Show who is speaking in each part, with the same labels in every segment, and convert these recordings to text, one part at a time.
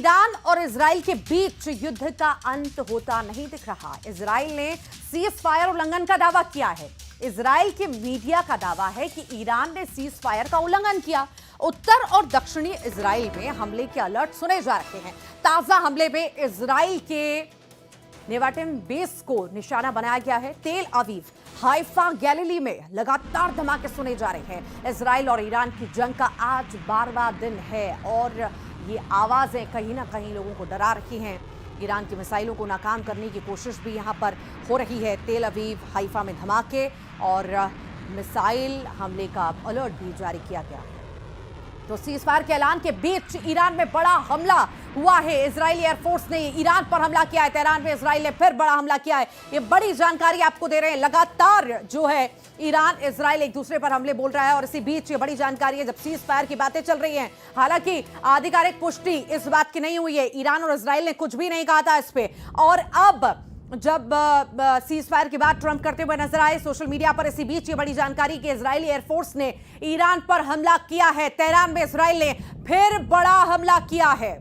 Speaker 1: Iran और Israel के बीच युद्ध का अंत होता नहीं दिख रहा। इजराइल ने सीज फायर उल्लंघन का दावा किया है। इजराइल के मीडिया का दावा है कि ईरान ने सीज फायर का उल्लंघन किया। उत्तर और दक्षिणी इजराइल में हमले के अलर्ट सुने जा रहे हैं। ताजा हमले में इजराइल के नेवाटिन बेस को निशाना बनाया गया है। तेल अवीव, हाइफा, गैलिली में लगातार धमाके सुने जा रहे हैं। इजराइल और ईरान की जंग का आज 12वां दिन है और ये आवाजें कहीं ना कहीं लोगों को डरा रही हैं। ईरान की मिसाइलों को नाकाम करने की कोशिश भी यहां पर हो रही है। तेल अवीव, हाइफा में धमाके और मिसाइल हमले का अलर्ट भी जारी किया गया। तो सीजफायर के ऐलान के बीच ईरान में बड़ा हमला हुआ है। इजरायली एयरफोर्स ने ईरान पर हमला किया है। तेहरान में इजराइल ने फिर बड़ा हमला किया है। ये बड़ी जानकारी आपको दे रहे हैं। लगातार जो है ईरान इजराइल एक दूसरे पर हमले बोल रहा है और इसी बीच ये बड़ी जानकारी है जब सीज फायर की बातें चल रही हैं। हालांकि आधिकारिक पुष्टि इस बात की नहीं हुई है। ईरान और इजराइल ने कुछ भी नहीं कहा था इस पे। और अब जब सीज फायर की बात ट्रंप करते हुए नजर आए सोशल मीडिया पर, इसी बीच ये बड़ी जानकारी कि इजरायली एयरफोर्स ने ईरान पर हमला किया है। तेहरान में इजराइल ने फिर बड़ा हमला किया है।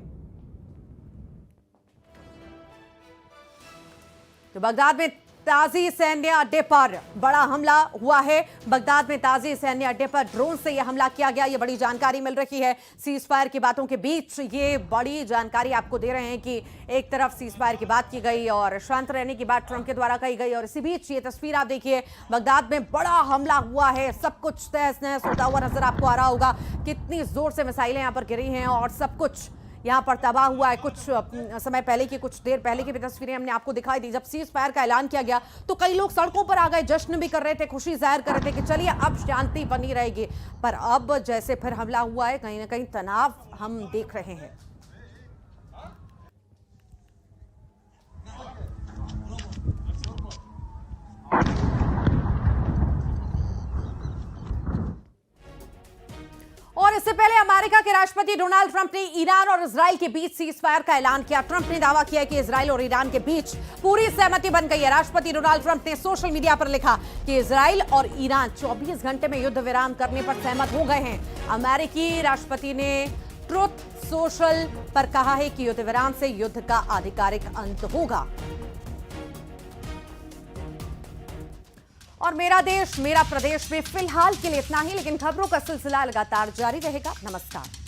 Speaker 1: तो बगदाद में ताजी सैन्य अड्डे पर बड़ा हमला हुआ है। बगदाद में ताजी सैन्य अड्डे पर ड्रोन से यह हमला किया गया। यह बड़ी जानकारी मिल रही है। सीज फायर की बातों के बीच ये बड़ी जानकारी आपको दे रहे हैं कि एक तरफ सीज फायर की बात की गई और शांत रहने की बात ट्रंप के द्वारा कही गई और इसी बीच ये तस्वीर आप देखिए, बगदाद में बड़ा हमला हुआ है। सब कुछ तहस नहस होता हुआ नजर आपको आ रहा होगा। कितनी जोर से मिसाइलें यहां पर गिरी हैं और सब कुछ यहां पर तबाह हुआ है। कुछ समय पहले की, कुछ देर पहले की भी तस्वीरें हमने आपको दिखाई दी। जब सीज फायर का ऐलान किया गया तो कई लोग सड़कों पर आ गए, जश्न भी कर रहे थे, खुशी जाहिर कर रहे थे कि चलिए अब शांति बनी रहेगी। पर अब जैसे फिर हमला हुआ है, कहीं ना कहीं तनाव हम देख रहे हैं। और इससे पहले अमेरिका के राष्ट्रपति डोनाल्ड ट्रंप ने ईरान और इजराइल के बीच सीज फायर का ऐलान किया। ट्रंप ने दावा किया कि इजराइल और ईरान के बीच पूरी सहमति बन गई है। राष्ट्रपति डोनाल्ड ट्रंप ने सोशल मीडिया पर लिखा कि इजराइल और ईरान 24 घंटे में युद्ध विराम करने पर सहमत हो गए हैं। अमेरिकी राष्ट्रपति ने ट्रुथ सोशल पर कहा है कि युद्ध विराम से युद्ध का आधिकारिक अंत होगा। और मेरा देश मेरा प्रदेश में फिलहाल के लिए इतना ही, लेकिन खबरों का सिलसिला लगातार जारी रहेगा। नमस्कार।